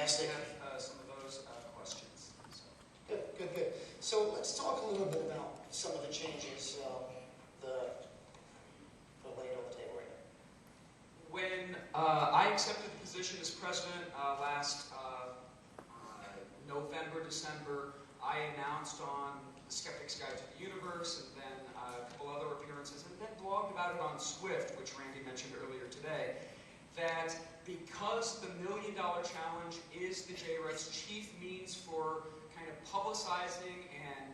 Fantastic. Have some of those questions. So. Good. So let's talk a little bit about some of the changes that are laid on the table right now. When I accepted the position as president last November, December, I announced on The Skeptic's Guide to the Universe, and then a couple other appearances, and then blogged about it on Swift, which Randy mentioned earlier today, that because the $1 Million Challenge is the JREF's chief means for kind of publicizing and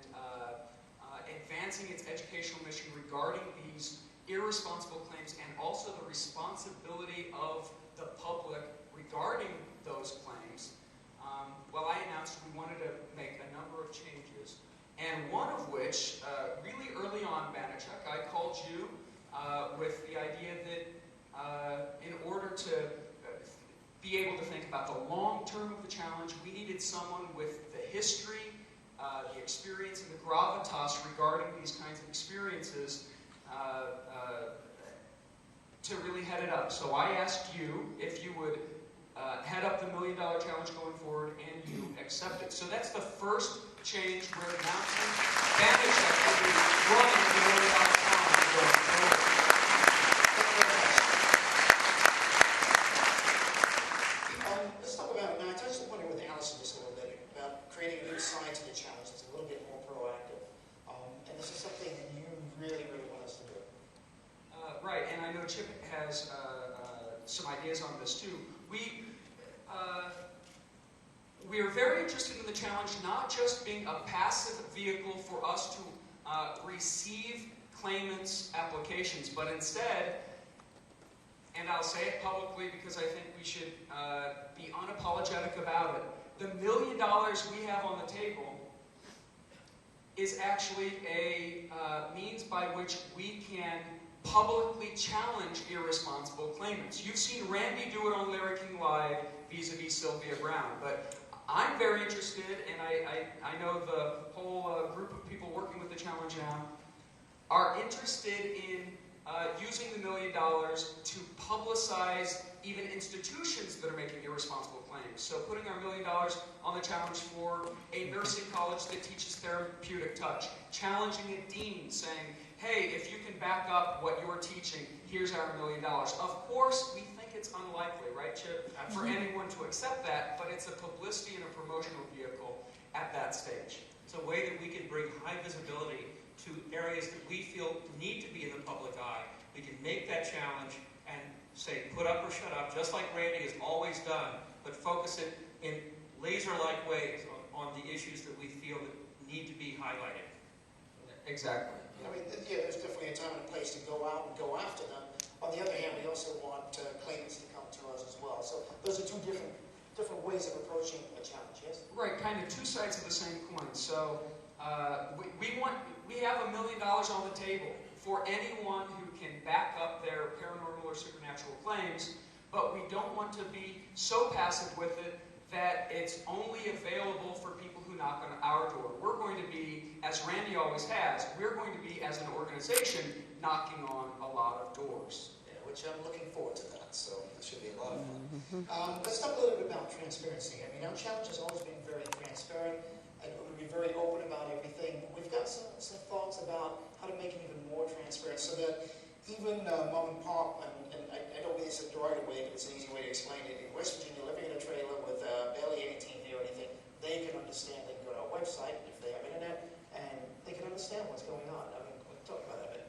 advancing its educational mission regarding these irresponsible claims, and also the responsibility of the public regarding those claims, well, I announced we wanted to make a number of changes. And one of which, really early on, Banachek, I called you with the idea that in order to be able to think about the long term of the challenge, we needed someone with the history, the experience, and the gravitas regarding these kinds of experiences to really head it up. So I asked you if you would head up the $1 Million Challenge going forward, and you accepted. So that's the first change we're announcing. Banachek will be running the $1 Million Challenge going forward. Let's talk about, now I touched upon it with Allison just a little bit, about creating a new side to the challenge that's a little bit more proactive. And this is something that you really want us to do. Right, and I know Chip has some ideas on this too. We are very interested in the challenge not just being a passive vehicle for us to receive claimants' applications, but instead, and I'll say it publicly because I think we should be unapologetic about it, the $1 million we have on the table is actually a means by which we can publicly challenge irresponsible claimants. You've seen Randy do it on Larry King Live vis-a-vis Sylvia Brown, but I'm very interested, and I know the whole group of people working with the challenge now are interested in using the $1 million to publicize even institutions that are making irresponsible claims. So putting our $1 million on the challenge for a nursing college that teaches therapeutic touch, challenging a dean saying, hey, if you can back up what you're teaching, here's our $1 million. Of course, we think it's unlikely, right, Chip, for anyone to accept that, but it's a publicity and a promotional vehicle at that stage. It's a way that we can bring high visibility to areas that we feel need to be in the public eye. We can make that challenge and say, put up or shut up, just like Randy has always done, but focus it in laser-like ways on the issues that we feel that need to be highlighted. Exactly. I mean, yeah, there's definitely a time and a place to go out and go after them. On the other hand, we also want claimants to come to us as well. So those are two different ways of approaching a challenge, yes? Right, kind of two sides of the same coin. So we have $1 million on the table for anyone who can back up their paranormal or supernatural claims, but we don't want to be so passive with it that it's only available for people who knock on our door. We're going to be, as Randy always has, we're going to be, as an organization, knocking on a lot of doors. Yeah, which I'm looking forward to that, so this should be a lot of fun. Let's talk a little bit about transparency. I mean, our challenge has always been very transparent, and we'll be very open about everything. We've got some thoughts about how to make it even more transparent, so that even mom and pop, and I don't mean this in a derogatory way, but it's an easy way to explain it. In West Virginia, living in a trailer with barely any TV or anything, they can understand. They can go to our website if they have internet, and they can understand what's going on. I mean, we'll talk about that a bit.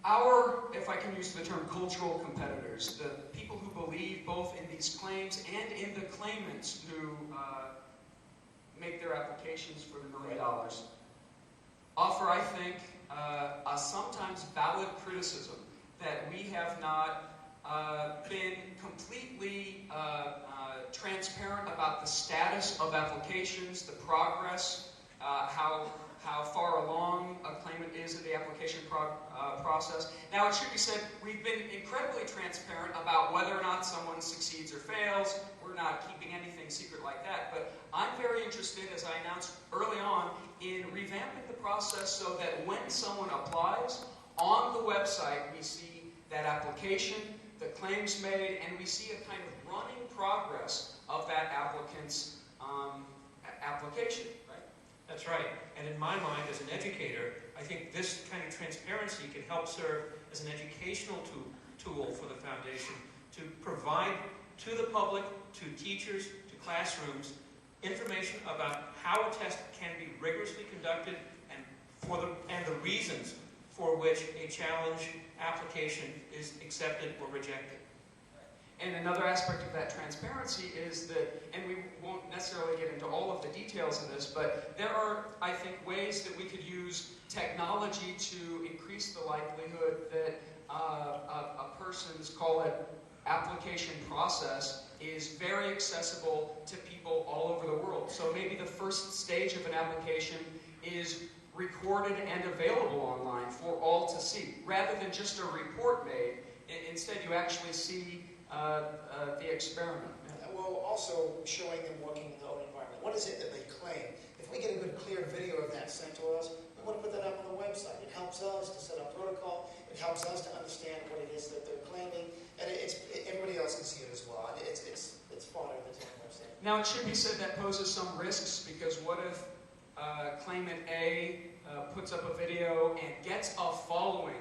Our, if I can use the term, cultural competitors, the people who believe both in these claims and in the claimants who make their applications for the $1 million, offer, I think, a sometimes valid criticism that we have not been completely transparent about the status of applications, the progress, how far along a claimant is in the application process. Now, it should be said, we've been incredibly transparent about whether or not someone succeeds or fails. We're not keeping anything secret like that, but I'm very interested, as I announced early on, in revamping the process so that when someone applies, on the website we see that application, the claims made, and we see a kind of running progress of that applicant's application, right? That's right. And in my mind, as an educator, I think this kind of transparency can help serve as an educational tool for the foundation to provide to the public, to teachers, to classrooms, information about how a test can be rigorously conducted and the reasons for which a challenge application is accepted or rejected. And another aspect of that transparency is that, and we won't necessarily get into all of the details of this, but there are, I think, ways that we could use technology to increase the likelihood that a person's, call it, application process is very accessible to people all over the world. So maybe the first stage of an application is recorded and available online for all to see, rather than just a report made. Instead, you actually see the experiment. Well, also showing them working in their own environment. What is it that they claim? If we get a good, clear video of that sent to us, we want to put that up on the website. It helps us to set up protocol. It helps us to understand what it is that they're claiming, and everybody else can see it as well. It's fodder that's on the website. Now, it should be said that poses some risks, because what if claimant A puts up a video and gets a following,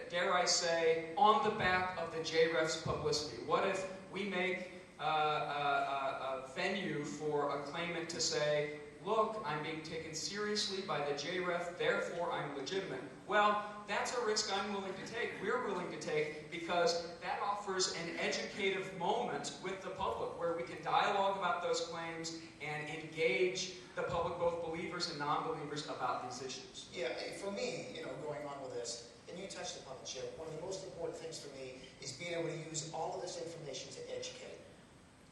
dare I say, on the back of the JREF's publicity? What if we make a venue for a claimant to say, look, I'm being taken seriously by the JREF, therefore I'm legitimate? Well, that's a risk I'm willing to take, we're willing to take, because that offers an educative moment with the public where we can dialogue about those claims and engage the public, both believers and non-believers, about these issues. Yeah, for me, going on with this, and you touched upon it, Chip, one of the most important things for me is being able to use all of this information to educate.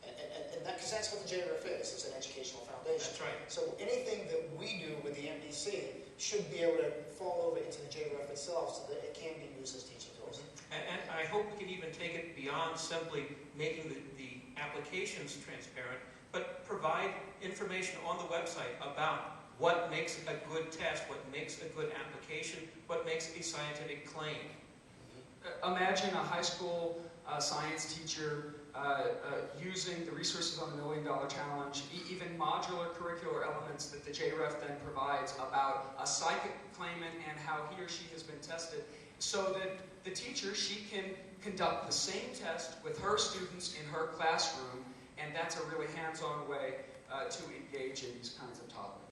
And because that's what the JRF is, it's an educational foundation. That's right. So anything that we do with the MBC should be able to fall over into the JRF itself so that it can be used as teaching tools. And I hope we can even take it beyond simply making the applications transparent, but provide information on the website about what makes a good test, what makes a good application, what makes a scientific claim. Imagine a high school science teacher using the resources on the $1 Million Challenge, even modular curricular elements that the JREF then provides about a psychic claimant and how he or she has been tested, so that the teacher, she can conduct the same test with her students in her classroom, and that's a really hands-on way to engage in these kinds of topics.